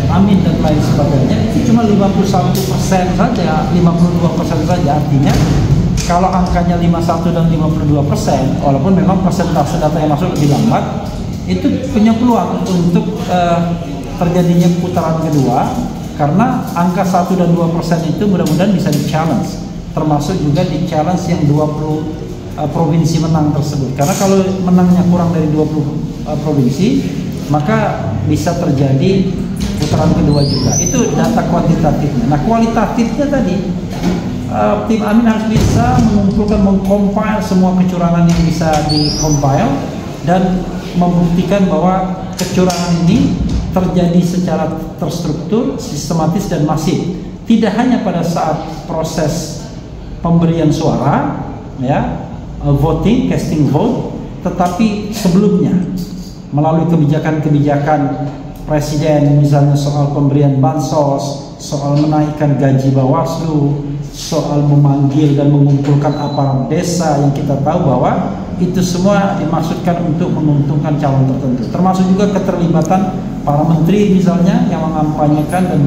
Amin dan lain sebagainya itu cuma 51% saja, 52% saja. Artinya kalau angkanya 51 dan 52%, walaupun memang persentase data yang masuk lebih lambat, itu punya peluang untuk terjadinya putaran kedua, karena angka 1 dan 2% itu mudah-mudahan bisa di-challenge, termasuk juga di-challenge yang 20 provinsi menang tersebut. Karena kalau menangnya kurang dari 20 provinsi, maka bisa terjadi putaran kedua juga. Itu data kuantitatifnya. Nah, kualitatifnya tadi, tim Amin harus bisa mengumpulkan, mengcompile semua kecurangan yang bisa di-compile dan membuktikan bahwa kecurangan ini terjadi secara terstruktur, sistematis dan masif. Tidak hanya pada saat proses pemberian suara, ya, voting, casting vote, tetapi sebelumnya melalui kebijakan-kebijakan presiden, misalnya soal pemberian bansos, soal menaikkan gaji Bawaslu, soal memanggil dan mengumpulkan aparat desa yang kita tahu bahwa itu semua dimaksudkan untuk menguntungkan calon tertentu, termasuk juga keterlibatan para menteri misalnya yang mengampanyekan dan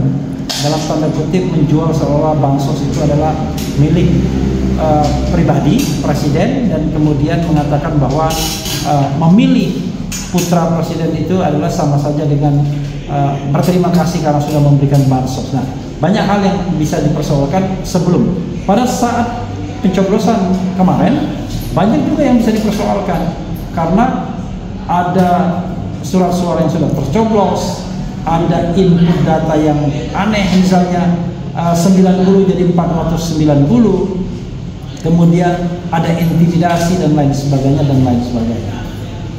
dalam tanda kutip menjual seolah bansos itu adalah milik pribadi presiden, dan kemudian mengatakan bahwa memilih putra presiden itu adalah sama saja dengan berterima kasih karena sudah memberikan bansos. Nah, banyak hal yang bisa dipersoalkan sebelum. Pada saat pencoblosan kemarin, banyak juga yang bisa dipersoalkan karena ada surat suara yang sudah tercoblos, ada input data yang aneh, misalnya 90 jadi 490, kemudian ada intimidasi dan lain sebagainya dan lain sebagainya.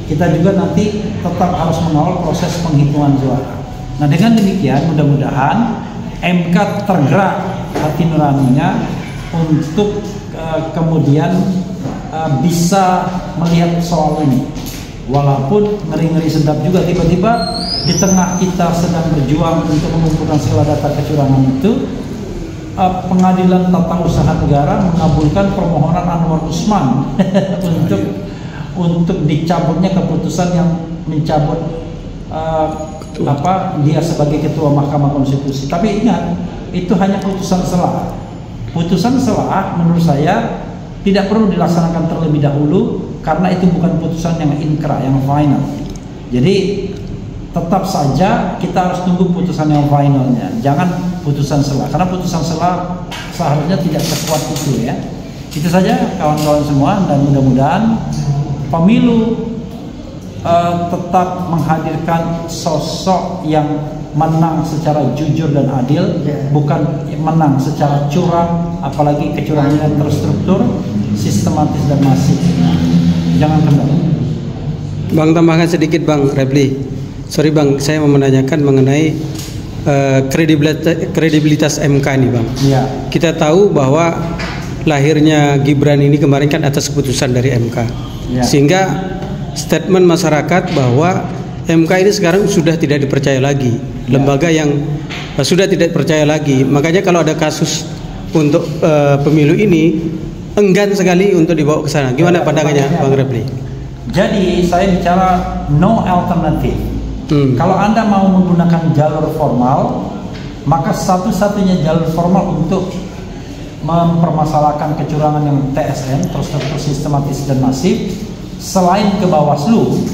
Kita juga nanti tetap harus mengawal proses penghitungan suara. Nah, dengan demikian mudah-mudahan MK tergerak hati nuraninya untuk kemudian bisa melihat soal ini. Walaupun ngeri-ngeri sedap juga tiba-tiba di tengah kita sedang berjuang untuk mengumpulkan segala data kecurangan itu, Pengadilan Tata Usaha Negara mengabulkan permohonan Anwar Usman untuk dicabutnya keputusan yang mencabut dia sebagai ketua Mahkamah Konstitusi. Tapi ingat, itu hanya putusan selah. Putusan selah menurut saya tidak perlu dilaksanakan terlebih dahulu karena itu bukan putusan yang inkrah, yang final. Jadi tetap saja kita harus tunggu putusan yang finalnya, jangan putusan selah, karena putusan selah seharusnya tidak sekuat itu ya. Itu saja kawan-kawan semua, dan mudah-mudahan pemilu tetap menghadirkan sosok yang menang secara jujur dan adil, bukan menang secara curang, apalagi kecurangan terstruktur, sistematis dan masif. Jangan kendor. Bang, tambahkan sedikit Bang Repli. Sorry Bang, saya mau menanyakan mengenai kredibilitas MK ini Bang. Ya. Kita tahu bahwa lahirnya Gibran ini kemarin kan atas keputusan dari MK. Ya. Sehingga statement masyarakat bahwa MK ini sekarang sudah tidak dipercaya lagi, lembaga yang sudah tidak percaya lagi. Makanya kalau ada kasus untuk pemilu ini enggan sekali untuk dibawa ke sana. Gimana pandangannya Bang Repli? Jadi saya bicara no alternative. Kalau Anda mau menggunakan jalur formal, maka satu-satunya jalur formal untuk mempermasalahkan kecurangan yang TSN, terstruktur, sistematis dan masif, selain ke Bawaslu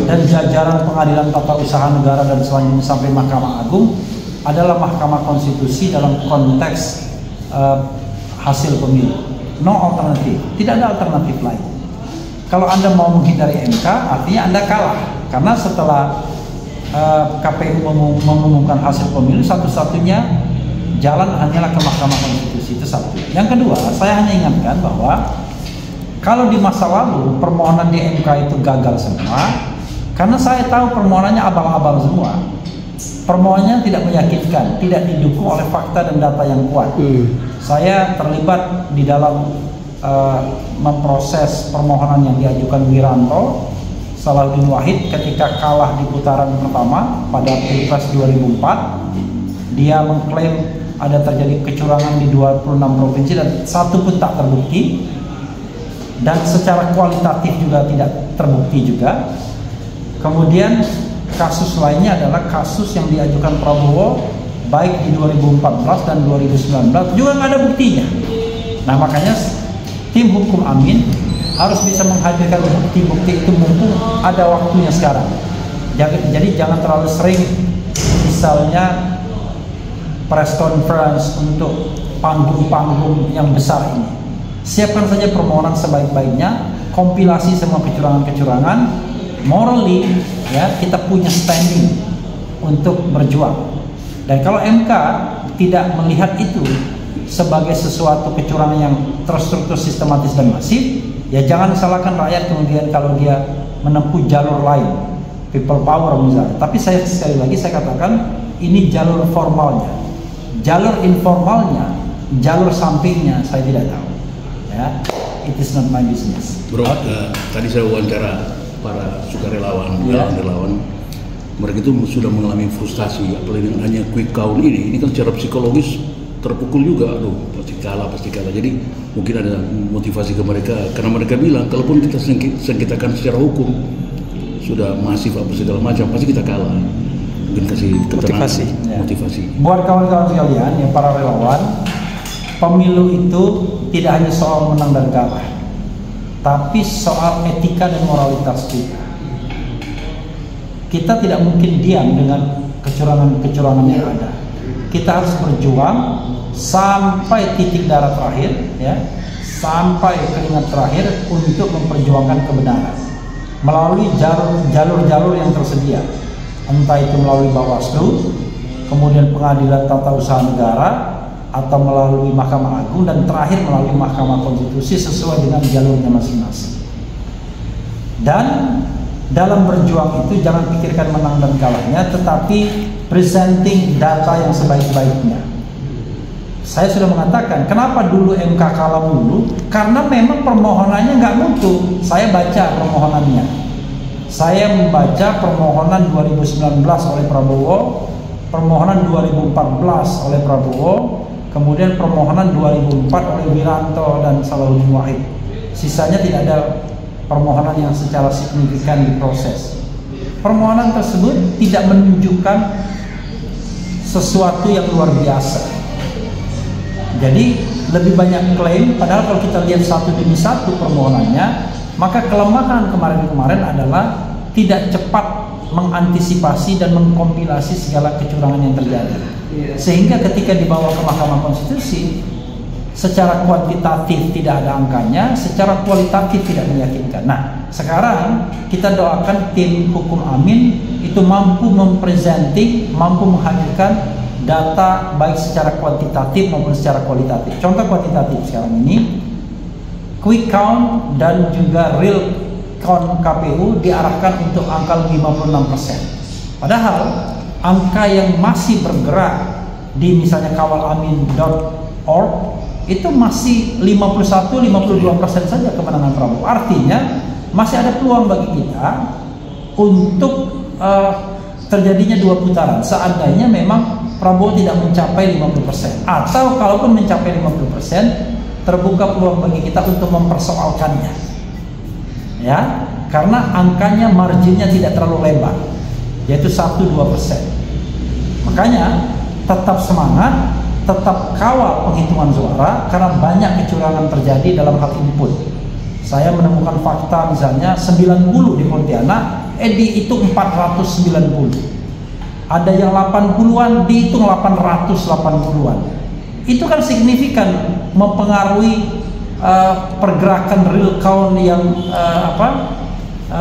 dan jajaran Pengadilan Tata Usaha Negara dan selanjutnya sampai Mahkamah Agung, adalah Mahkamah Konstitusi dalam konteks hasil pemilu. No alternatif, tidak ada alternatif lain. Kalau Anda mau menghindari MK, artinya Anda kalah, karena setelah KPU mengumumkan hasil pemilu, satu-satunya jalan hanyalah ke Mahkamah Konstitusi. Itu satu. Yang kedua, saya hanya ingatkan bahwa kalau di masa lalu permohonan di MK itu gagal semua, karena saya tahu permohonannya abal-abal semua. Permohonannya tidak meyakinkan, tidak didukung oleh fakta dan data yang kuat. Saya terlibat di dalam memproses permohonan yang diajukan Wiranto Salahuddin Wahid ketika kalah di putaran pertama pada Pilpres 2004. Dia mengklaim ada terjadi kecurangan di 26 provinsi dan satu pun tak terbukti, dan secara kualitatif juga tidak terbukti juga. Kemudian kasus lainnya adalah kasus yang diajukan Prabowo baik di 2014 dan 2019 juga nggak ada buktinya. Nah makanya tim hukum Amin harus bisa menghadirkan bukti-bukti itu mumpung ada waktunya sekarang. Jadi jangan terlalu sering misalnya press conference untuk panggung-panggung yang besar ini. Siapkan saja permohonan sebaik-baiknya, kompilasi semua kecurangan-kecurangan, morally ya kita punya standing untuk berjuang. Dan kalau MK tidak melihat itu sebagai sesuatu kecurangan yang terstruktur, sistematis dan masif, ya jangan salahkan rakyat kemudian kalau dia menempuh jalur lain, people power misalnya. Tapi sekali lagi saya katakan ini jalur formalnya, jalur informalnya, jalur sampingnya saya tidak tahu. Ya, it is not my business. Bro, tadi saya wawancara para sukarelawan, relawan, mereka itu sudah mengalami frustasi, apalagi dengan hanya quick count ini kan secara psikologis terpukul juga, aduh pasti kalah. Jadi mungkin ada motivasi ke mereka, karena mereka bilang kalaupun kita sengketakan secara hukum sudah masif apa segala macam, pasti kita kalah. Mungkin kasih motivasi. Buat kawan-kawan sekalian, ya para relawan, pemilu itu tidak hanya soal menang dan kalah, tapi soal etika dan moralitas kita. Kita tidak mungkin diam dengan kecurangan-kecurangan yang ada. Kita harus berjuang sampai titik darah terakhir, ya, sampai keringat terakhir untuk memperjuangkan kebenaran melalui jalur-jalur yang tersedia, entah itu melalui Bawaslu, kemudian Pengadilan Tata Usaha Negara, atau melalui Mahkamah Agung, dan terakhir melalui Mahkamah Konstitusi sesuai dengan jalurnya masing-masing. Dan dalam berjuang itu jangan pikirkan menang dan kalahnya, tetapi presenting data yang sebaik-baiknya. Saya sudah mengatakan kenapa dulu MK kalah dulu, karena memang permohonannya nggak mutu. Saya baca permohonannya, saya membaca permohonan 2019 oleh Prabowo, permohonan 2014 oleh Prabowo, kemudian permohonan 2004 oleh Wiranto dan Salahuddin Wahid. Sisanya tidak ada permohonan yang secara signifikan diproses. Permohonan tersebut tidak menunjukkan sesuatu yang luar biasa. Jadi lebih banyak klaim, padahal kalau kita lihat satu demi satu permohonannya, maka kelemahan kemarin-kemarin adalah tidak cepat mengantisipasi dan mengkompilasi segala kecurangan yang terjadi. Sehingga ketika dibawa ke Mahkamah Konstitusi, secara kuantitatif tidak ada angkanya, secara kualitatif tidak meyakinkan. Nah, sekarang kita doakan tim hukum Amin itu mampu mempresenting, mampu menghadirkan data baik secara kuantitatif maupun secara kualitatif. Contoh kuantitatif sekarang ini, quick count dan juga real count KPU diarahkan untuk angka 56%. Padahal angka yang masih bergerak di misalnya kawalamin.org itu masih 51-52% saja kemenangan Prabowo. Artinya masih ada peluang bagi kita untuk terjadinya dua putaran. Seandainya memang Prabowo tidak mencapai 50%, atau kalaupun mencapai 50%, terbuka peluang bagi kita untuk mempersoalkannya, ya, karena angkanya, marginnya tidak terlalu lebar, yaitu 1-2%. Makanya tetap semangat, tetap kawal penghitungan suara, karena banyak kecurangan terjadi dalam hal input. Saya menemukan fakta misalnya 90 di Pontianak, dihitung 490. Ada yang 80-an dihitung 880-an. Itu kan signifikan mempengaruhi pergerakan real count yang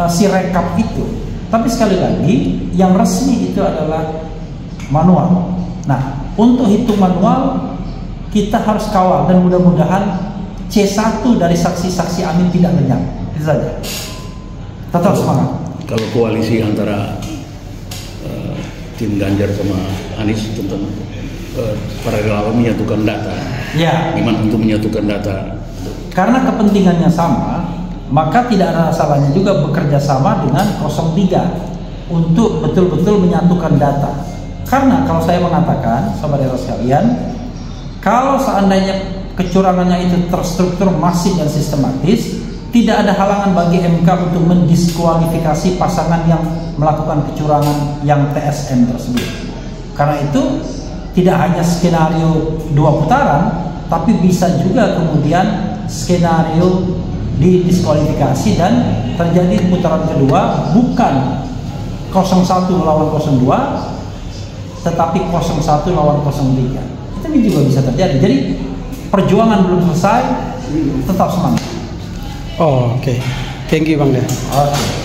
si rekap itu. Tapi sekali lagi yang resmi itu adalah manual. Nah, untuk hitung manual kita harus kawal, dan mudah-mudahan C1 dari saksi-saksi Amin tidak lenyap. Itu saja. Tetap semangat. Kalau koalisi antara tim Ganjar sama Anies tentang para relawan menyatukan data. Ya. Gimana untuk menyatukan data? Karena kepentingannya sama, maka tidak ada salahnya juga bekerja sama dengan 03 untuk betul-betul menyatukan data. Karena kalau saya mengatakan, saudara sekalian, kalau seandainya kecurangannya itu terstruktur, masif dan sistematis, tidak ada halangan bagi MK untuk mendiskualifikasi pasangan yang melakukan kecurangan yang TSM tersebut. Karena itu tidak hanya skenario 2 putaran, tapi bisa juga kemudian skenario didiskualifikasi dan terjadi putaran kedua bukan 01 lawan 02, tetapi 01 lawan 03. Itu juga bisa terjadi. Jadi perjuangan belum selesai, tetap semangat. Oh, oke. Thank you Bang Dea. Oke.